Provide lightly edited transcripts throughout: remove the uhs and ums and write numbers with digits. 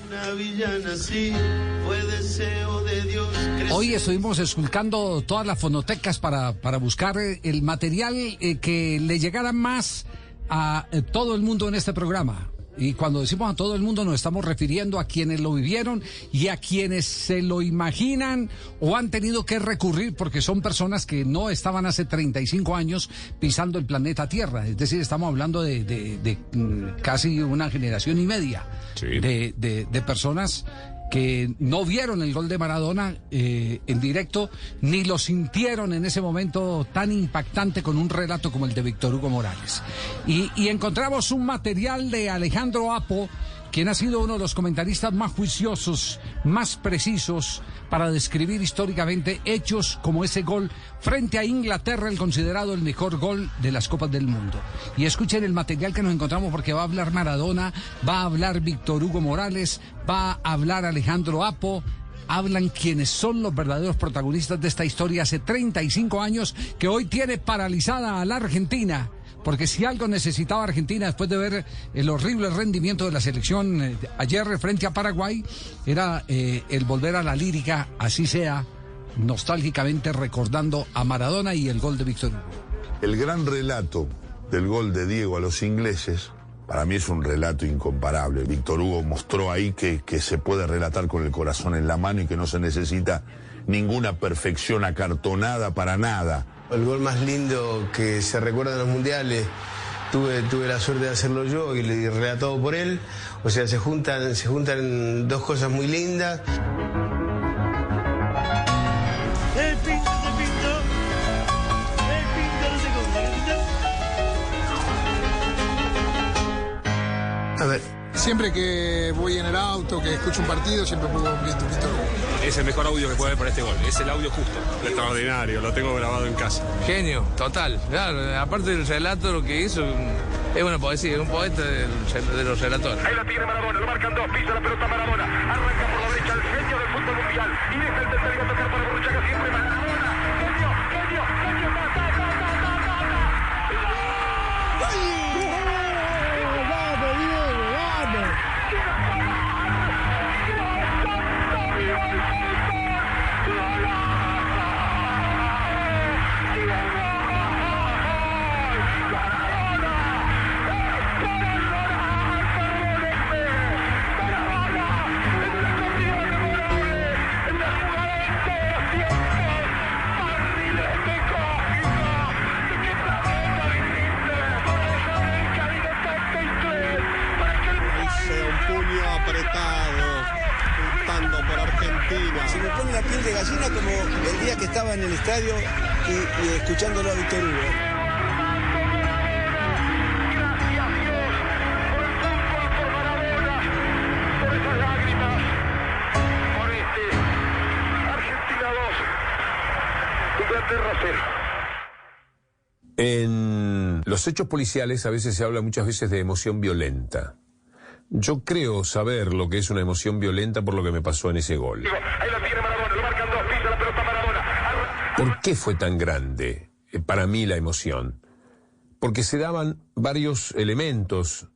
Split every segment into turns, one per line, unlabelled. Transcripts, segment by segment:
Una villana, sí, fue deseo de Dios.
Hoy estuvimos esculcando todas las fonotecas para buscar el material que le llegara más a todo el mundo en este programa. Y cuando decimos a todo el mundo nos estamos refiriendo a quienes lo vivieron y a quienes se lo imaginan o han tenido que recurrir porque son personas que no estaban hace 35 años pisando el planeta Tierra. Es decir, estamos hablando de casi una generación y media, sí, de personas que no vieron el gol de Maradona en directo, ni lo sintieron en ese momento tan impactante con un relato como el de Víctor Hugo Morales. Y encontramos un material de Alejandro Apo, quien ha sido uno de los comentaristas más juiciosos, más precisos para describir históricamente hechos como ese gol frente a Inglaterra, el considerado el mejor gol de las Copas del Mundo. Y escuchen el material que nos encontramos porque va a hablar Maradona, va a hablar Víctor Hugo Morales, va a hablar Alejandro Apo. Hablan quienes son los verdaderos protagonistas de esta historia hace 35 años que hoy tiene paralizada a la Argentina. Porque si algo necesitaba Argentina después de ver el horrible rendimiento de la selección ayer frente a Paraguay, era el volver a la lírica, así sea, nostálgicamente recordando a Maradona y el gol de Víctor Hugo.
El gran relato del gol de Diego a los ingleses, para mí es un relato incomparable. Víctor Hugo mostró ahí que se puede relatar con el corazón en la mano y que no se necesita ninguna perfección acartonada para nada.
El gol más lindo que se recuerda en los mundiales, tuve la suerte de hacerlo yo y relatado por él. O sea, se juntan dos cosas muy lindas.
El pinto no se come.
A ver.
Siempre que voy en el auto, que escucho un partido, siempre pongo un Víctor Hugo.
Es el mejor audio que puede haber para este gol. Es el audio justo. Extraordinario, lo tengo grabado en casa.
Genio, total. Claro, aparte del relato, lo que hizo es una poesía, es un poeta de los relatores.
Ahí la tiene Maradona, lo marcan dos, pisa la pelota Maradona. Arranca por la derecha el genio del fútbol mundial. Y deja el tercero a tocar para Borruchaga siempre Maradona. Genio,
Se me pone la piel de gallina como el día que estaba en el estadio y escuchándolo a Víctor Hugo.
Gracias Dios por el fútbol, por Maradona, por esas lágrimas, por Argentina 2, Inglaterra 0.
En los hechos policiales a veces se habla muchas veces de emoción violenta. Yo creo saber lo que es una emoción violenta por lo que me pasó en ese gol.
Ahí la tiene Maradona, lo marcan dos, pisa la pelota Maradona.
¿Por qué fue tan grande para mí la emoción? Porque se daban varios elementos.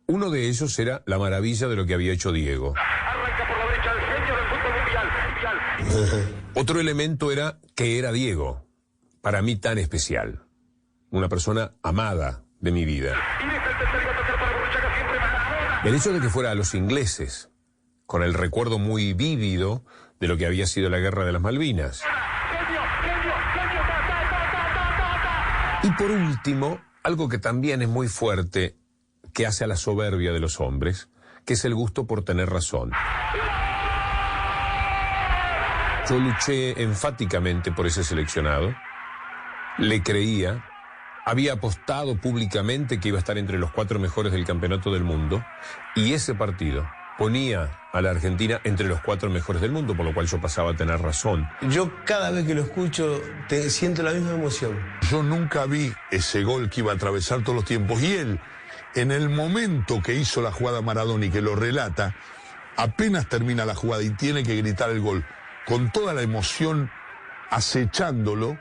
Uno de ellos era la maravilla de lo que había hecho Diego.
Arranca por la derecha el genio del fútbol mundial.
Otro elemento era que era Diego, para mí tan especial. Una persona amada de mi vida. El hecho de que fuera a los ingleses, con el recuerdo muy vívido de lo que había sido la Guerra de las Malvinas. Y por último, algo que también es muy fuerte, que hace a la soberbia de los hombres, que es el gusto por tener razón. Yo luché enfáticamente por ese seleccionado, le creía. Había apostado públicamente que iba a estar entre los 4 mejores del campeonato del mundo, y ese partido ponía a la Argentina entre los 4 mejores del mundo, por lo cual yo pasaba a tener razón.
Yo cada vez que lo escucho siento la misma emoción.
Yo nunca vi ese gol que iba a atravesar todos los tiempos, y él, en el momento que hizo la jugada Maradona y que lo relata, apenas termina la jugada y tiene que gritar el gol, con toda la emoción acechándolo,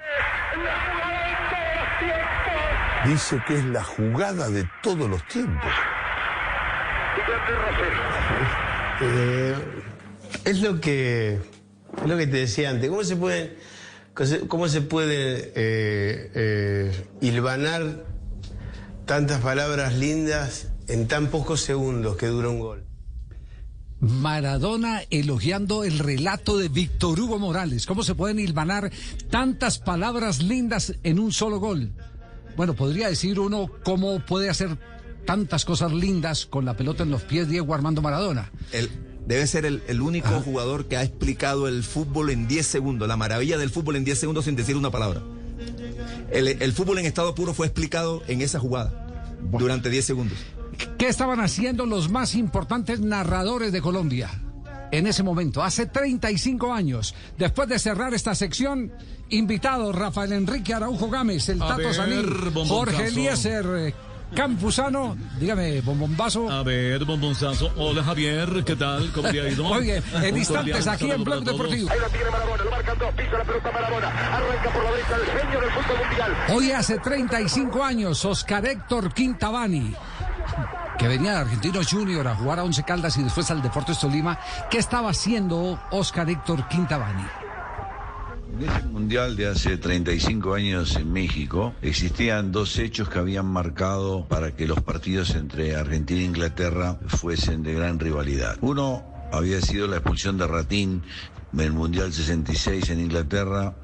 dice que es la jugada de todos los tiempos.
Inglaterra 0.
Es lo que te decía antes. ¿Cómo se puede hilvanar tantas palabras lindas en tan pocos segundos que dura un gol?
Maradona elogiando el relato de Víctor Hugo Morales. ¿Cómo se pueden hilvanar tantas palabras lindas en un solo gol? Bueno, podría decir uno cómo puede hacer tantas cosas lindas con la pelota en los pies Diego Armando Maradona.
Debe ser el único jugador que ha explicado el fútbol en 10 segundos, la maravilla del fútbol en 10 segundos sin decir una palabra. El fútbol en estado puro fue explicado en esa jugada, durante 10 segundos.
¿Qué estaban haciendo los más importantes narradores de Colombia en ese momento? Hace 35 años, después de cerrar esta sección, invitados Rafael Enrique Araujo Gámez, el Tato Sanín, Jorge Eliezer Campuzano, dígame, bombombazo.
A ver, bombonzazo. Hola, Javier, ¿qué tal? ¿Cómo te ha ido?
Oye, en instantes aquí en Blog Deportivo.
Ahí la tiene Maradona, lo marcan dos, pisa la pelota Maradona, arranca por la derecha el genio del fútbol mundial.
Hoy hace 35 años, Oscar Héctor Quintabani, que venía de Argentinos Junior a jugar a Once Caldas y después al Deportes Tolima. ¿Qué estaba haciendo Oscar Héctor Quintabani?
En ese mundial de hace 35 años en México, existían dos hechos que habían marcado para que los partidos entre Argentina e Inglaterra fuesen de gran rivalidad. Uno había sido la expulsión de Ratín en el Mundial 66 en Inglaterra,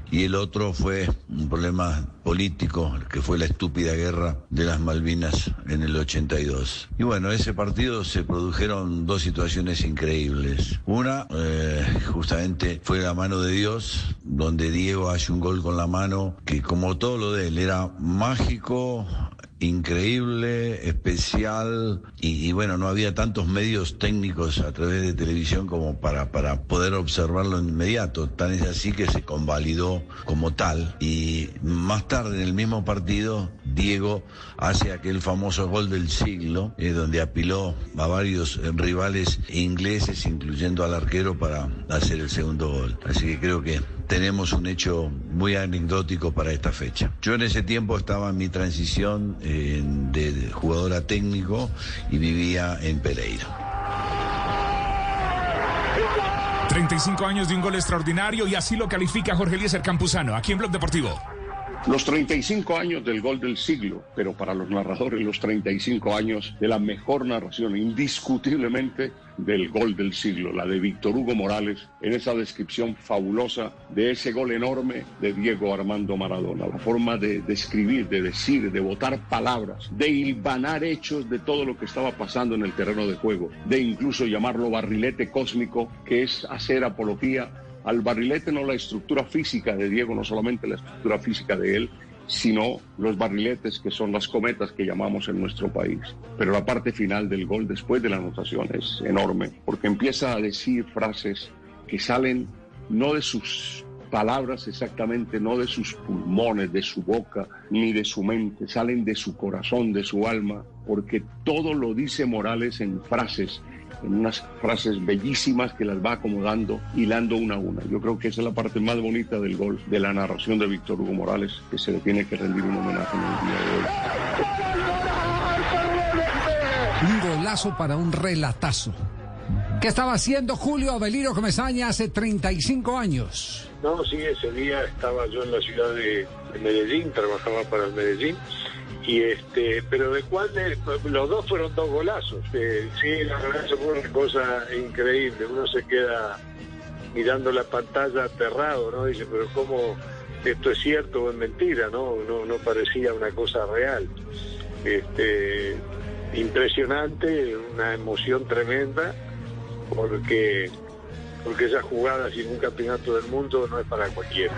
y el otro fue un problema político, que fue la estúpida guerra de las Malvinas en el 82. Y bueno, ese partido se produjeron dos situaciones increíbles. Una, justamente fue la mano de Dios, donde Diego hace un gol con la mano, que como todo lo de él era mágico, increíble, especial, y bueno, no había tantos medios técnicos a través de televisión como para poder observarlo en inmediato. Tan es así que se convalidó como tal, y más tarde en el mismo partido Diego hace aquel famoso gol del siglo, donde apiló a varios rivales ingleses, incluyendo al arquero, para hacer el segundo gol. Así que creo que tenemos un hecho muy anecdótico para esta fecha. Yo en ese tiempo estaba en mi transición de jugador a técnico y vivía en Pereira.
35 años de un gol extraordinario, y así lo califica Jorge Eliezer Campuzano, aquí en Blog Deportivo.
Los 35 años del gol del siglo, pero para los narradores los 35 años de la mejor narración, indiscutiblemente, del gol del siglo, la de Víctor Hugo Morales, en esa descripción fabulosa de ese gol enorme de Diego Armando Maradona. La forma de describir, de decir, de botar palabras, de hilvanar hechos de todo lo que estaba pasando en el terreno de juego, de incluso llamarlo barrilete cósmico, que es hacer apología al barrilete, no la estructura física de Diego, no solamente la estructura física de él, sino los barriletes, que son las cometas que llamamos en nuestro país. Pero la parte final del gol, después de la anotación, es enorme, porque empieza a decir frases que salen no de sus palabras exactamente, no de sus pulmones, de su boca, ni de su mente, salen de su corazón, de su alma, porque todo lo dice Morales en frases, en unas frases bellísimas que las va acomodando, hilando una a una. Yo creo que esa es la parte más bonita del gol, de la narración de Víctor Hugo Morales, que se le tiene que rendir un homenaje en el día de hoy.
Un golazo para un relatazo. ¿Qué estaba haciendo Julio Avelino Comesaña hace 35 años?
No, sí, ese día estaba yo en la ciudad de Medellín, trabajaba para el Medellín. Y pero de cuál los dos fueron dos golazos. Sí, la verdad fue una cosa increíble. Uno se queda mirando la pantalla aterrado, ¿no? Dice, pero ¿cómo esto es cierto o es mentira? No parecía una cosa real. Impresionante, una emoción tremenda, porque esa jugada sin un campeonato del mundo no es para cualquiera.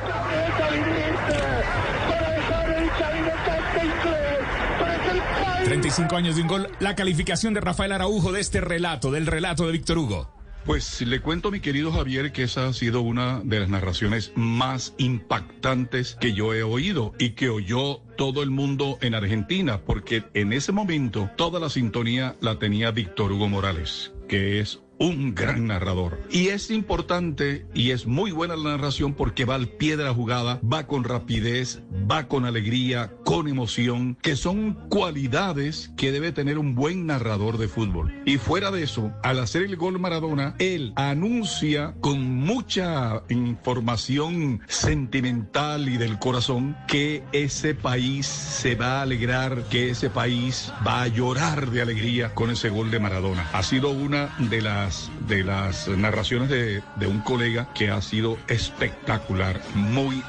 35 años de un gol, la calificación de Rafael Araujo de este relato, del relato de Víctor Hugo.
Pues le cuento, mi querido Javier, que esa ha sido una de las narraciones más impactantes que yo he oído y que oyó todo el mundo en Argentina, porque en ese momento toda la sintonía la tenía Víctor Hugo Morales, que es un gran narrador. Y es importante y es muy buena la narración porque va al pie de la jugada, va con rapidez, va con alegría, con emoción, que son cualidades que debe tener un buen narrador de fútbol. Y fuera de eso, al hacer el gol Maradona, él anuncia con mucha información sentimental y del corazón que ese país se va a alegrar, que ese país va a llorar de alegría con ese gol de Maradona. Ha sido una de las narraciones de un colega que ha sido espectacular, muy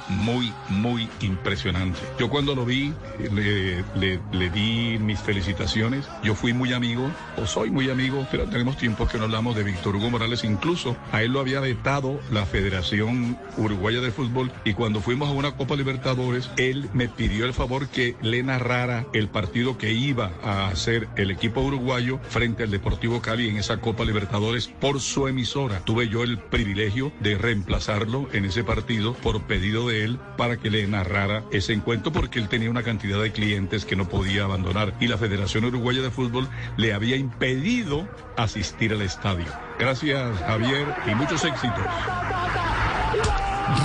impresionante. Yo cuando lo vi, le di mis felicitaciones. Yo fui muy amigo, o soy muy amigo, pero tenemos tiempo que no hablamos de Víctor Hugo Morales. Incluso a él lo había vetado la Federación Uruguaya de Fútbol, y cuando fuimos a una Copa Libertadores, él me pidió el favor que le narrara el partido que iba a hacer el equipo uruguayo frente al Deportivo Cali en esa Copa Libertadores por su emisora. Tuve yo el privilegio de reemplazarlo en ese partido por pedido de él para que le narrara ese encuentro, porque él tenía una cantidad de clientes que no podía abandonar y la Federación Uruguaya de Fútbol le había impedido asistir al estadio. Gracias, Javier, y muchos éxitos.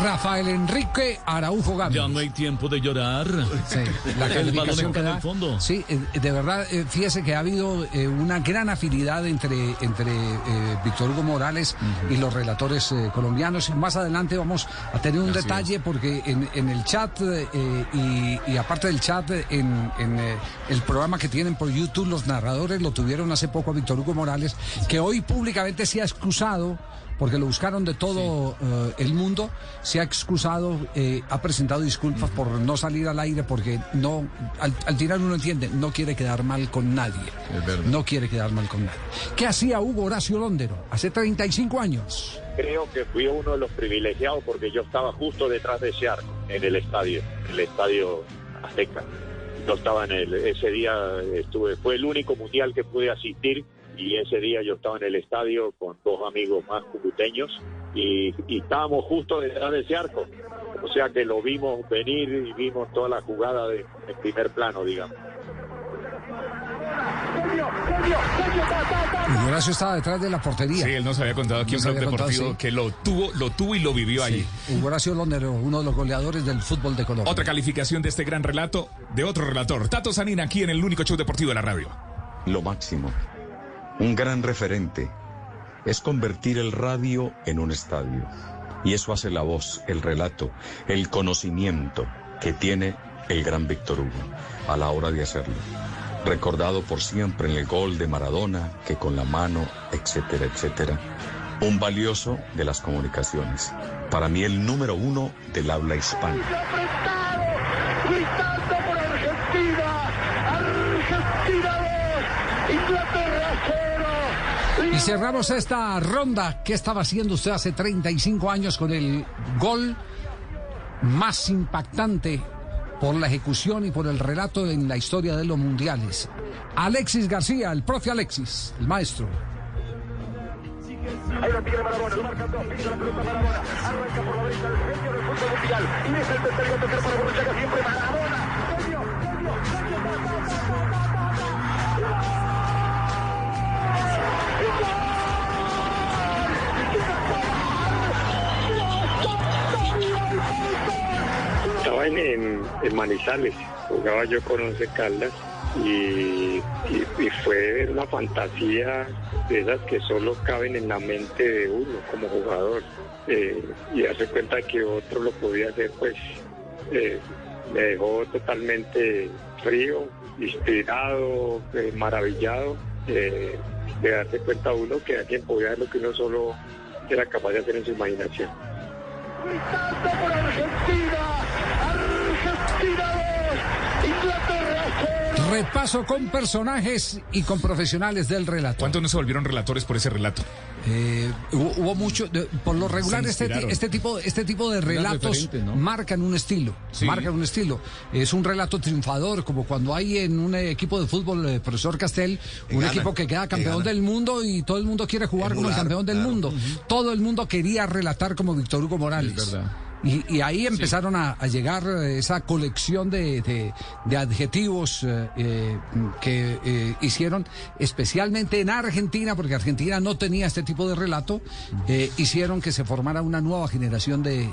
Rafael Enrique Araujo Gámez.
Ya no hay tiempo de llorar.
Sí, la calificación
que da en el fondo.
Sí, de verdad, fíjese que ha habido una gran afinidad entre Víctor Hugo Morales y los relatores colombianos. Más adelante vamos a tener un detalle porque en el chat y aparte del chat, en el programa que tienen por YouTube, los narradores lo tuvieron hace poco a Víctor Hugo Morales, que hoy públicamente se ha excusado porque lo buscaron de todo el mundo, se ha excusado, ha presentado disculpas por no salir al aire, porque no, al tirar uno entiende, no quiere quedar mal con nadie.
Es verdad.
No quiere quedar mal con nadie. ¿Qué hacía Hugo Horacio Londero hace 35 años?
Creo que fui uno de los privilegiados porque yo estaba justo detrás de ese arco, en el estadio Azteca. Yo estaba ese día fue el único mundial que pude asistir. Y ese día yo estaba en el estadio con dos amigos más cucuteños y estábamos justo detrás de ese arco. O sea que lo vimos venir y vimos toda la jugada en primer plano, digamos.
Y Horacio estaba detrás de la portería.
Sí, él nos había contado aquí un Blog Deportivo que lo tuvo y lo vivió allí.
Hugo Horacio Londero, uno de los goleadores del fútbol de Colombia.
Otra calificación de este gran relato de otro relator, Tato Zanina, aquí en el único show deportivo de la radio.
Lo máximo. Un gran referente es convertir el radio en un estadio. Y eso hace la voz, el relato, el conocimiento que tiene el gran Víctor Hugo a la hora de hacerlo. Recordado por siempre en el gol de Maradona, que con la mano, etcétera, etcétera. Un valioso de las comunicaciones. Para mí el número 1 del habla hispana.
Gritando por Argentina. Argentina 2. Inglaterra 0.
Y cerramos esta ronda. ¿Qué estaba haciendo usted hace 35 años con el gol más impactante por la ejecución y por el relato en la historia de los mundiales? Alexis García, el profe Alexis, el maestro.
Ahí lo tiene Maradona, lo marcan dos, pisa la pelota Maradona, arranca por la derecha el genio del fútbol mundial, y es el tercero para Borruchaga, siempre Maradona, genio.
Estaba en Manizales, jugaba yo con 11 Caldas y fue una fantasía de esas que solo caben en la mente de uno como jugador, y darse cuenta que otro lo podía hacer, pues me dejó totalmente frío, inspirado, maravillado, de darse cuenta uno que alguien podía hacer lo que uno solo era capaz de hacer en su imaginación.
Gritando por Argentina, Argentina 2, Inglaterra 0.
Repaso con personajes y con profesionales del relato.
¿Cuántos no se volvieron relatores por ese relato?
Hubo mucho, por lo regular este tipo de relatos, ¿no?, marcan un estilo, es un relato triunfador, como cuando hay en un equipo de fútbol, profesor Castel, equipo que queda campeón del mundo y todo el mundo quiere jugar como el campeón del mundo. Todo el mundo quería relatar como Víctor Hugo Morales.
Es verdad.
Y ahí empezaron a llegar esa colección de adjetivos que hicieron, especialmente en Argentina, porque Argentina no tenía este tipo de relato, hicieron que se formara una nueva generación de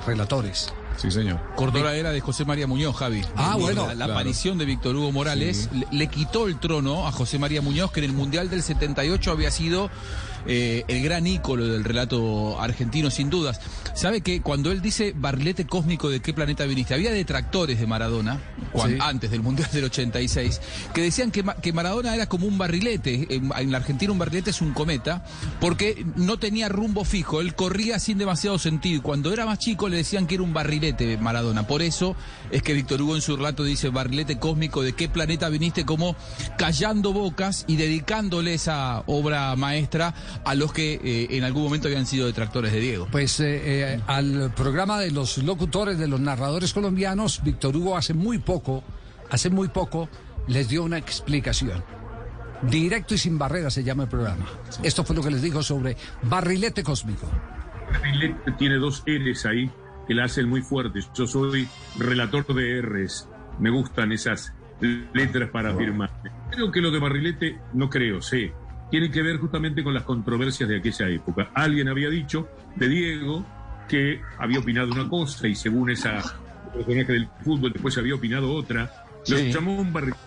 relatores.
Sí, señor.
Córdoba era de José María Muñoz, Javi. La aparición de Víctor Hugo Morales le quitó el trono a José María Muñoz, que en el Mundial del 78 había sido el gran ícono del relato argentino, sin dudas. ¿Sabe que cuando él dice barrilete cósmico, ¿de qué planeta viniste? Había detractores de Maradona, antes del Mundial del 86, que decían que Maradona era como un barrilete. En la Argentina un barrilete es un cometa, porque no tenía rumbo fijo, él corría sin demasiado sentido, y cuando era más chico le decían que era un barrilete Maradona. Por eso es que Víctor Hugo en su relato dice barrilete cósmico, ¿de qué planeta viniste? Como callando bocas y dedicándole esa obra maestra a los que en algún momento habían sido detractores de Diego.
Pues al programa de los locutores, de los narradores colombianos, Víctor Hugo hace muy poco les dio una explicación. Directo y sin barreras se llama el programa. Esto fue lo que les dijo sobre barrilete cósmico.
Barrilete tiene dos R's ahí que la hacen muy fuertes. Yo soy relator de R's. Me gustan esas letras para afirmar. Creo que lo de barrilete, no creo, sé. Tiene que ver justamente con las controversias de aquella época. Alguien había dicho de Diego que había opinado una cosa y según esa personaje del fútbol después había opinado otra. Lo llamó un barrilete,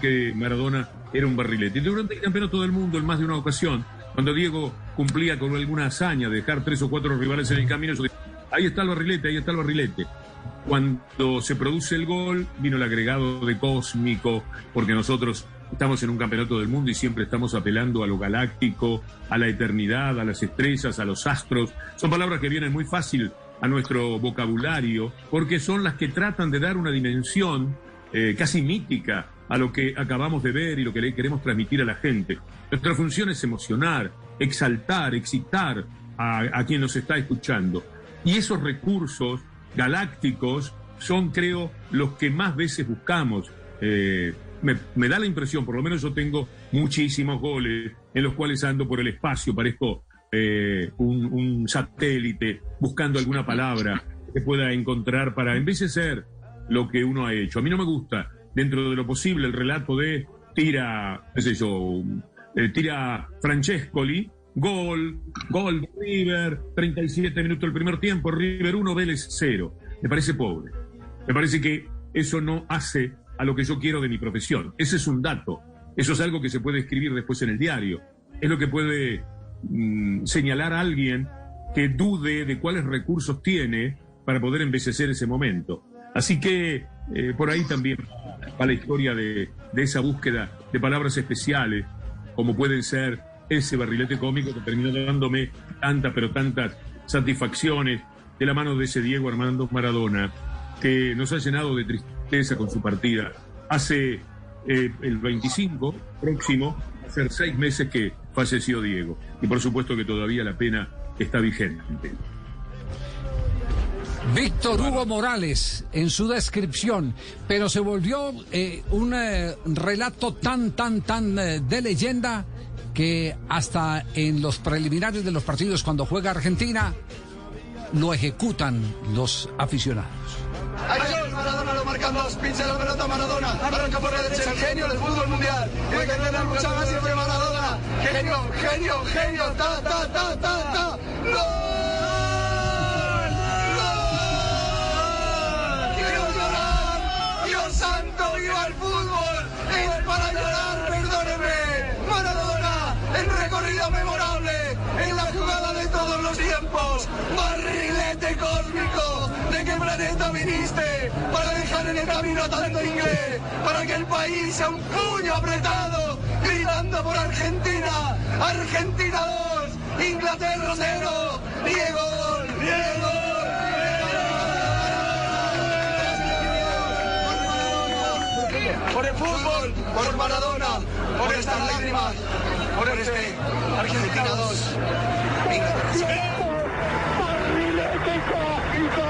que Maradona era un barrilete. Y durante el campeonato del mundo, en más de una ocasión, cuando Diego cumplía con alguna hazaña de dejar 3 o 4 rivales en el camino, yo dije, ahí está el barrilete, ahí está el barrilete. Cuando se produce el gol, vino el agregado de cósmico, porque nosotros estamos en un campeonato del mundo y siempre estamos apelando a lo galáctico, a la eternidad, a las estrellas, a los astros. Son palabras que vienen muy fácil a nuestro vocabulario, porque son las que tratan de dar una dimensión casi mítica a lo que acabamos de ver y lo que le queremos transmitir a la gente. Nuestra función es emocionar, exaltar, excitar a quien nos está escuchando. Y esos recursos galácticos son, creo, los que más veces buscamos. Me da la impresión, por lo menos yo tengo muchísimos goles en los cuales ando por el espacio, parezco un satélite buscando alguna palabra que pueda encontrar para embellecer lo que uno ha hecho. A mí no me gusta, dentro de lo posible, el relato de tira Francescoli, gol River, 37 minutos del primer tiempo, River 1, Vélez 0. Me parece pobre. Me parece que eso no hace a lo que yo quiero de mi profesión. Ese es un dato. Eso es algo que se puede escribir después en el diario. Es lo que puede señalar a alguien que dude de cuáles recursos tiene para poder embellecer ese momento. Así que por ahí también va la historia de esa búsqueda de palabras especiales, como pueden ser ese barrilete cómico que terminó dándome tantas satisfacciones de la mano de ese Diego Armando Maradona, que nos ha llenado de tristeza con su partida. Hace el 25 próximo, hace 6 meses que falleció Diego. Y por supuesto que todavía la pena está vigente.
Víctor Hugo Morales en su descripción, pero se volvió un relato tan de leyenda que hasta en los preliminares de los partidos cuando juega Argentina lo ejecutan los aficionados.
Ayer Maradona lo marcan dos, pincha la pelota Maradona, arranca por la derecha, el genio del fútbol mundial, tiene que tener mucha más siempre Maradona, genio, ta, ¡gol! ¡Santo, viva el fútbol! ¡Es para llorar, perdóneme! ¡Maradona, en recorrido memorable, en la jugada de todos los tiempos! ¡Barrilete cósmico! ¿De qué planeta viniste? Para dejar en el camino a tanto inglés, para que el país sea un puño apretado, gritando por Argentina. ¡Argentina 2! ¡Inglaterra 0! ¡Diego! Por el fútbol, por Maradona, por estas lágrimas, por Argentina 2. Barrilete cósmico,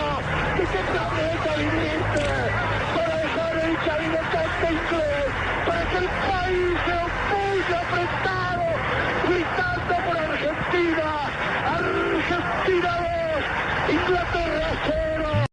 ¿de qué planeta viniste? Para dejar el camino tanto inglés, para que el país sea un puño apretado.